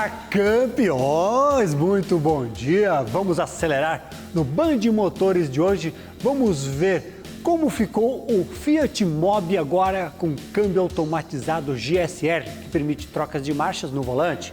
Olá, campeões! Muito bom dia! Vamos acelerar no Band Motores de hoje. Vamos ver como ficou o Fiat Mobi agora com câmbio automatizado GSR, que permite trocas de marchas no volante.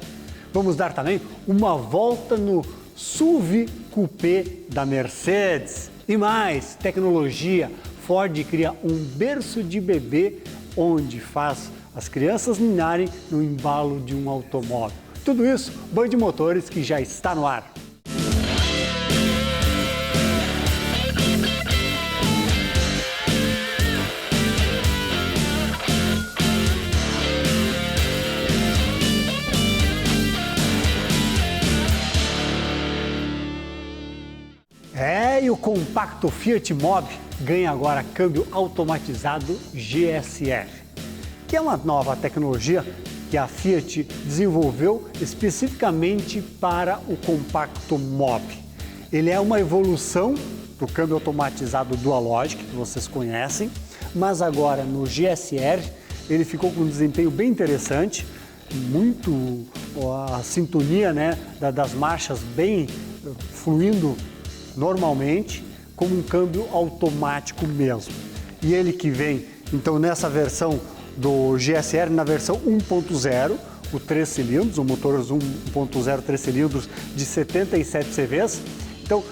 Vamos dar também uma volta no SUV Coupé da Mercedes. E mais, tecnologia. Ford cria um berço de bebê onde faz as crianças ninarem no embalo de um automóvel. Tudo isso, Band Motores, que já está no ar. E o compacto Fiat Mobi ganha agora câmbio automatizado GSR, que é uma nova tecnologia que a Fiat desenvolveu especificamente para o compacto Mobi. Ele é uma evolução do câmbio automatizado Dualogic, que vocês conhecem, mas agora no GSR ele ficou com um desempenho bem interessante, muito a sintonia, né, das marchas bem fluindo normalmente, como um câmbio automático mesmo. E ele que vem, então, nessa versão do GSR, na versão 1.0, o 3 cilindros, o motor 1.0 3 cilindros de 77 CVs. Então,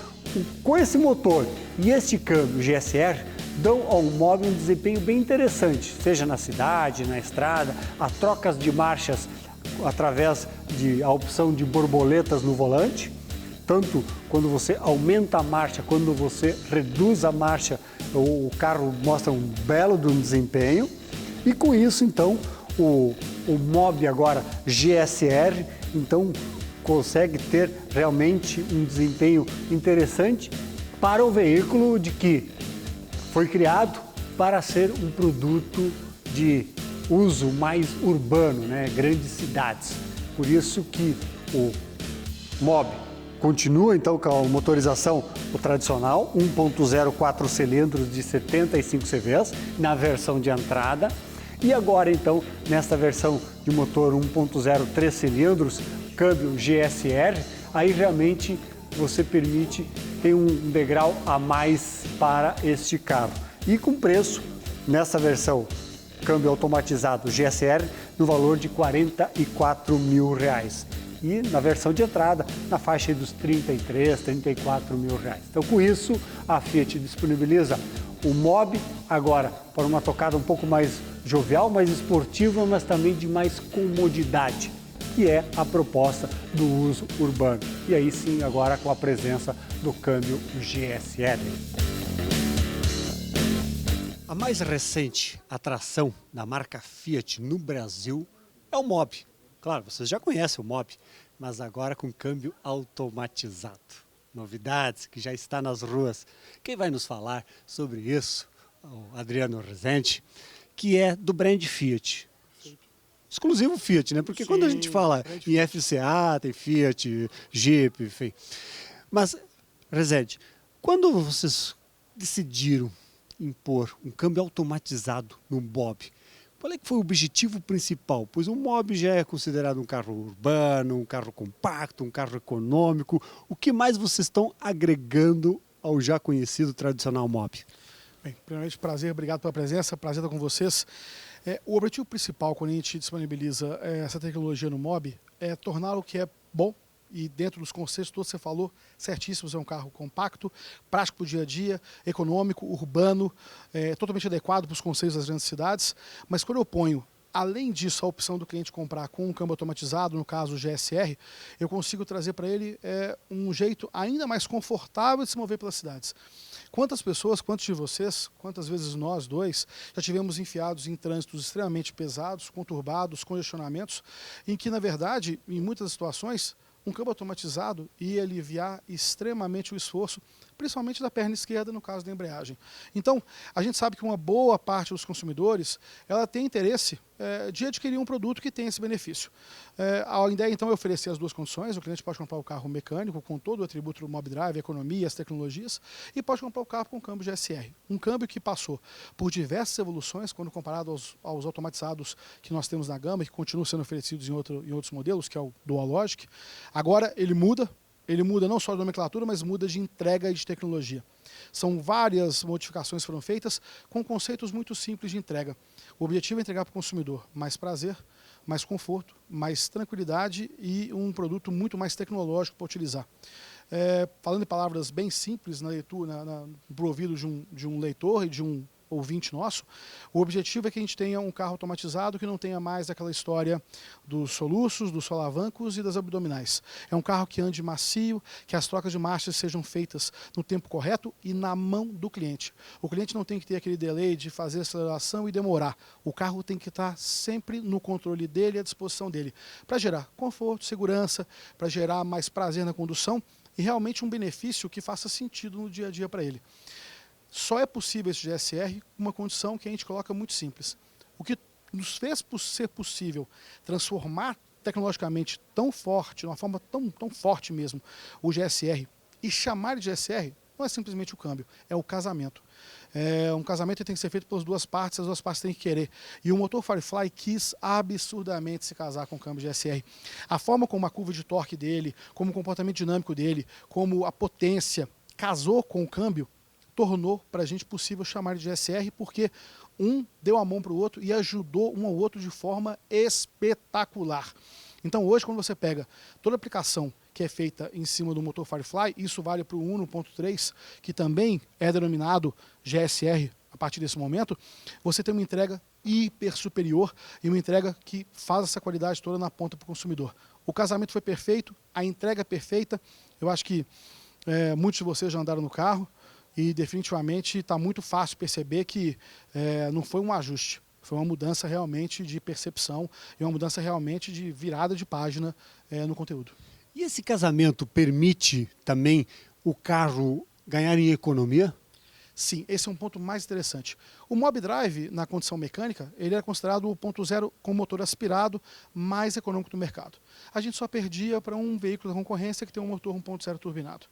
com esse motor e este câmbio GSR, dão ao Mobi um desempenho bem interessante, seja na cidade, na estrada, a trocas de marchas através da opção de borboletas no volante. Tanto quando você aumenta a marcha, quando você reduz a marcha, o carro mostra um belo desempenho. E com isso, então, o Mobi agora GSR, então, consegue ter realmente um desempenho interessante para o veículo de que foi criado para ser um produto de uso mais urbano, né? Grandes cidades. Por isso que o Mobi continua então com a motorização o tradicional, 1.0 4 cilindros de 75 CVs na versão de entrada. E agora então, nesta versão de motor 1.0 3 cilindros, câmbio GSR, aí realmente você permite ter um degrau a mais para este carro. E com preço, nessa versão câmbio automatizado GSR, no valor de R$ 44 mil. E na versão de entrada, na faixa dos 33, 34 mil reais. Então, com isso, a Fiat disponibiliza o Mobi agora para uma tocada um pouco mais jovial, mais esportiva, mas também de mais comodidade, que é a proposta do uso urbano. E aí sim, agora com a presença do câmbio GSR. A mais recente atração da marca Fiat no Brasil é o Mobi. Claro, vocês já conhecem o Mobi, mas agora com câmbio automatizado. Novidades que já está nas ruas. Quem vai nos falar sobre isso? O Adriano Rezende, que é do brand Fiat. Exclusivo Fiat, né? Porque sim, quando a gente fala em FCA, tem Fiat, Jeep, enfim. Mas, Rezende, quando vocês decidiram impor um câmbio automatizado no Mobi, qual é que foi o objetivo principal? Pois o Mobi já é considerado um carro urbano, um carro compacto, um carro econômico. O que mais vocês estão agregando ao já conhecido tradicional Mobi? Bem, primeiramente, prazer, obrigado pela presença, prazer estar com vocês. O objetivo principal quando a gente disponibiliza essa tecnologia no Mobi é torná-lo que é bom, e dentro dos conceitos todos você falou certíssimos, é um carro compacto, prático para o dia a dia, econômico, urbano, totalmente adequado para os conceitos das grandes cidades. Mas quando eu ponho, além disso, a opção do cliente comprar com um câmbio automatizado, no caso o GSR, eu consigo trazer para ele um jeito ainda mais confortável de se mover pelas cidades. Quantas pessoas, quantos de vocês, quantas vezes nós dois já tivemos enfiados em trânsitos extremamente pesados, conturbados, congestionamentos, em que, na verdade, em muitas situações, um câmbio automatizado ia aliviar extremamente o esforço, principalmente da perna esquerda, no caso da embreagem. Então, a gente sabe que uma boa parte dos consumidores ela tem interesse de adquirir um produto que tem esse benefício. A ideia, então, é oferecer as duas condições. O cliente pode comprar o carro mecânico, com todo o atributo do Mob Drive, a economia, as tecnologias, e pode comprar o carro com câmbio GSR. Um câmbio que passou por diversas evoluções, quando comparado aos automatizados que nós temos na gama, que continuam sendo oferecidos em outros modelos, que é o Dual Logic. Agora, ele muda não só de nomenclatura, mas muda de entrega e de tecnologia. São várias modificações que foram feitas com conceitos muito simples de entrega. O objetivo é entregar para o consumidor mais prazer, mais conforto, mais tranquilidade e um produto muito mais tecnológico para utilizar. Falando em palavras bem simples na leitura, pro ouvido de um leitor e de um ouvinte nosso, o objetivo é que a gente tenha um carro automatizado que não tenha mais aquela história dos soluços, dos solavancos e das abdominais. É um carro que ande macio, que as trocas de marchas sejam feitas no tempo correto e na mão do cliente. O cliente não tem que ter aquele delay de fazer aceleração e demorar. O carro tem que estar sempre no controle dele e à disposição dele, para gerar conforto, segurança, para gerar mais prazer na condução e realmente um benefício que faça sentido no dia a dia para ele. Só é possível esse GSR com uma condição que a gente coloca muito simples. O que nos fez ser possível transformar tecnologicamente tão forte, de uma forma tão forte mesmo, o GSR, e chamar de GSR, não é simplesmente o câmbio, é o casamento. Um casamento tem que ser feito pelas duas partes, as duas partes têm que querer. E o motor Firefly quis absurdamente se casar com o câmbio GSR. A forma como a curva de torque dele, como o comportamento dinâmico dele, como a potência casou com o câmbio, tornou para a gente possível chamar de GSR, porque um deu a mão para o outro e ajudou um ao outro de forma espetacular. Então hoje, quando você pega toda a aplicação que é feita em cima do motor Firefly, isso vale para o Uno 1.3, que também é denominado GSR a partir desse momento, você tem uma entrega hiper superior e uma entrega que faz essa qualidade toda na ponta para o consumidor. O casamento foi perfeito, a entrega é perfeita, eu acho que muitos de vocês já andaram no carro, e definitivamente está muito fácil perceber que não foi um ajuste, foi uma mudança realmente de percepção e uma mudança realmente de virada de página no conteúdo. E esse casamento permite também o carro ganhar em economia? Sim, esse é um ponto mais interessante. O Mob Drive, na condição mecânica, ele era considerado o 1.0 com motor aspirado mais econômico do mercado. A gente só perdia para um veículo da concorrência que tem um motor 1.0 turbinado.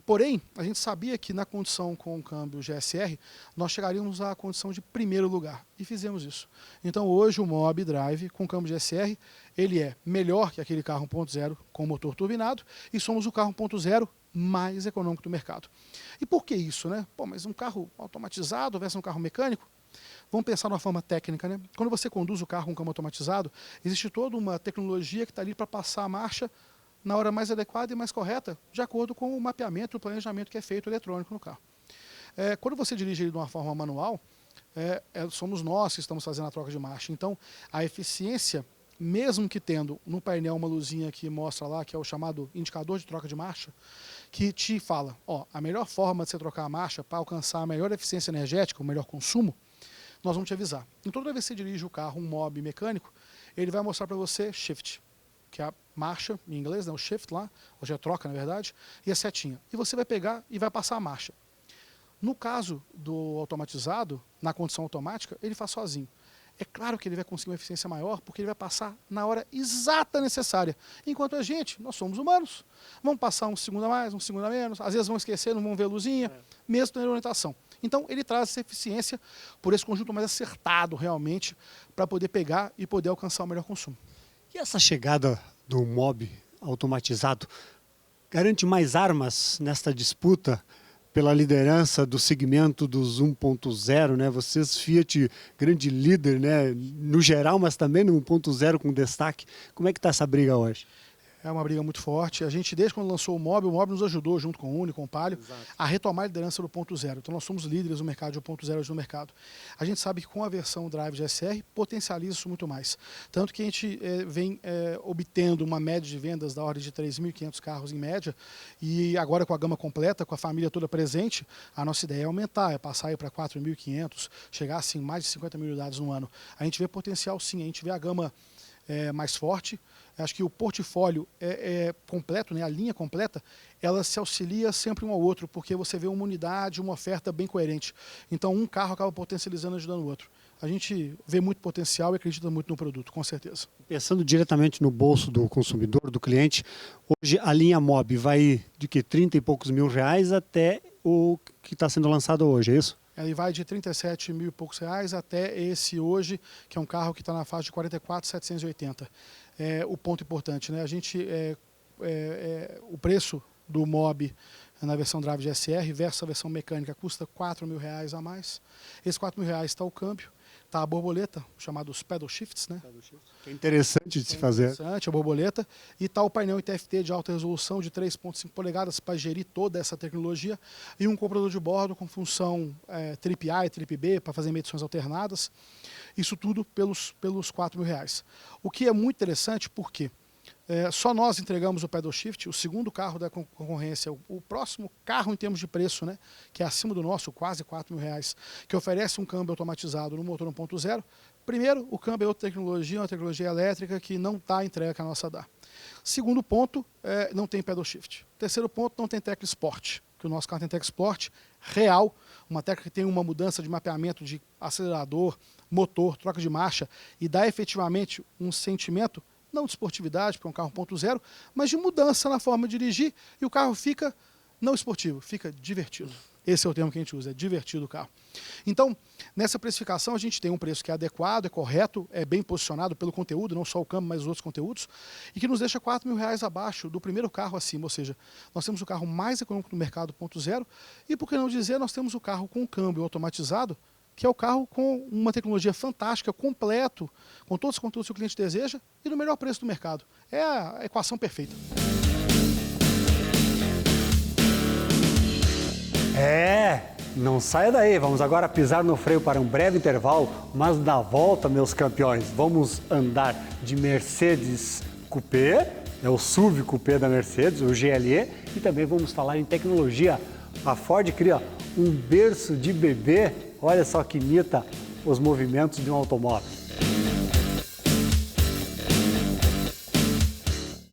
Porém, a gente sabia que na condição com o câmbio GSR, nós chegaríamos à condição de primeiro lugar. E fizemos isso. Então hoje o Mob Drive com câmbio GSR, ele é melhor que aquele carro 1.0 com motor turbinado e somos o carro 1.0 mais econômico do mercado. E por que isso, né? Pô, mas um carro automatizado versus um carro mecânico? Vamos pensar de uma forma técnica, né? Quando você conduz o carro com câmbio automatizado, existe toda uma tecnologia que está ali para passar a marcha na hora mais adequada e mais correta, de acordo com o mapeamento e o planejamento que é feito eletrônico no carro. Quando você dirige ele de uma forma manual, somos nós que estamos fazendo a troca de marcha. Então, a eficiência, mesmo que tendo no painel uma luzinha que mostra lá, que é o chamado indicador de troca de marcha, que te fala, a melhor forma de você trocar a marcha para alcançar a melhor eficiência energética, o melhor consumo, nós vamos te avisar. Então, toda vez que você dirige o carro, um Mob mecânico, ele vai mostrar para você shift, que é a marcha, em inglês, né, o shift lá, hoje é troca, na verdade, e a setinha. E você vai pegar e vai passar a marcha. No caso do automatizado, na condição automática, ele faz sozinho. É claro que ele vai conseguir uma eficiência maior, porque ele vai passar na hora exata necessária. Enquanto a gente, nós somos humanos, vamos passar um segundo a mais, um segundo a menos, às vezes vão esquecer, não vão ver a luzinha, mesmo tendo orientação. Então, ele traz essa eficiência por esse conjunto mais acertado, realmente, para poder pegar e poder alcançar o melhor consumo. E essa chegada do Mob automatizado garante mais armas nesta disputa pela liderança do segmento dos 1.0, né? Vocês, Fiat, grande líder, né? No geral, mas também no 1.0 com destaque. Como é que está essa briga hoje? É uma briga muito forte. A gente, desde quando lançou o Mob nos ajudou, junto com o Uni, com o Palio, a retomar a liderança do 1.0. Então, nós somos líderes no mercado de 1.0 hoje no mercado. A gente sabe que com a versão Drive GSR, potencializa isso muito mais. Tanto que a gente vem obtendo uma média de vendas da ordem de 3.500 carros em média, e agora com a gama completa, com a família toda presente, a nossa ideia é aumentar, é passar para 4.500, chegar assim, mais de 50 mil unidades no ano. A gente vê potencial sim, a gente vê a gama mais forte. Acho que o portfólio é completo, né? A linha completa, ela se auxilia sempre um ao outro, porque você vê uma unidade, uma oferta bem coerente. Então, um carro acaba potencializando e ajudando o outro. A gente vê muito potencial e acredita muito no produto, com certeza. Pensando diretamente no bolso do consumidor, do cliente, hoje a linha Mobi vai de que 30 e poucos mil reais até o que está sendo lançado hoje, é isso? Ele vai de 37 mil e poucos reais até esse hoje, que é um carro que está na faixa de 44.780. O ponto importante, né? O preço do Mobi na versão Drive GSR versus a versão mecânica custa 4 mil reais a mais. Esses 4 mil reais está o câmbio, está a borboleta, chamados pedal shifts, né? É interessante de se fazer. Interessante, a borboleta. E está o painel TFT de alta resolução de 3,5 polegadas para gerir toda essa tecnologia. E um computador de bordo com função Trip A e Trip B para fazer medições alternadas. Isso tudo pelos 4 mil reais. O que é muito interessante porque só nós entregamos o pedal shift, o segundo carro da concorrência, o próximo carro em termos de preço, né, que é acima do nosso, quase 4 mil reais, que oferece um câmbio automatizado no motor 1.0. Primeiro, o câmbio é outra tecnologia, uma tecnologia elétrica que não está entregue que a nossa dá. Segundo ponto, não tem pedal shift. Terceiro ponto, não tem tecla Sport, que o nosso carro tem tecla Sport real, uma tecla que tem uma mudança de mapeamento de acelerador, motor, troca de marcha e dá efetivamente um sentimento não de esportividade, porque é um carro 1.0, mas de mudança na forma de dirigir, e o carro fica não esportivo, fica divertido. Esse é o termo que a gente usa, é divertido o carro. Então, nessa precificação, a gente tem um preço que é adequado, é correto, é bem posicionado pelo conteúdo, não só o câmbio, mas os outros conteúdos, e que nos deixa 4 mil reais abaixo do primeiro carro acima, ou seja, nós temos o carro mais econômico do mercado 1.0, e por que não dizer, nós temos o carro com câmbio automatizado, que é o carro com uma tecnologia fantástica, completo, com todos os conteúdos que o cliente deseja e no melhor preço do mercado. É a equação perfeita. Não saia daí. Vamos agora pisar no freio para um breve intervalo, mas na volta, meus campeões, vamos andar de Mercedes Coupé, é o SUV Coupé da Mercedes, o GLE, e também vamos falar em tecnologia. A Ford cria um berço de bebê. Olha só que imita os movimentos de um automóvel.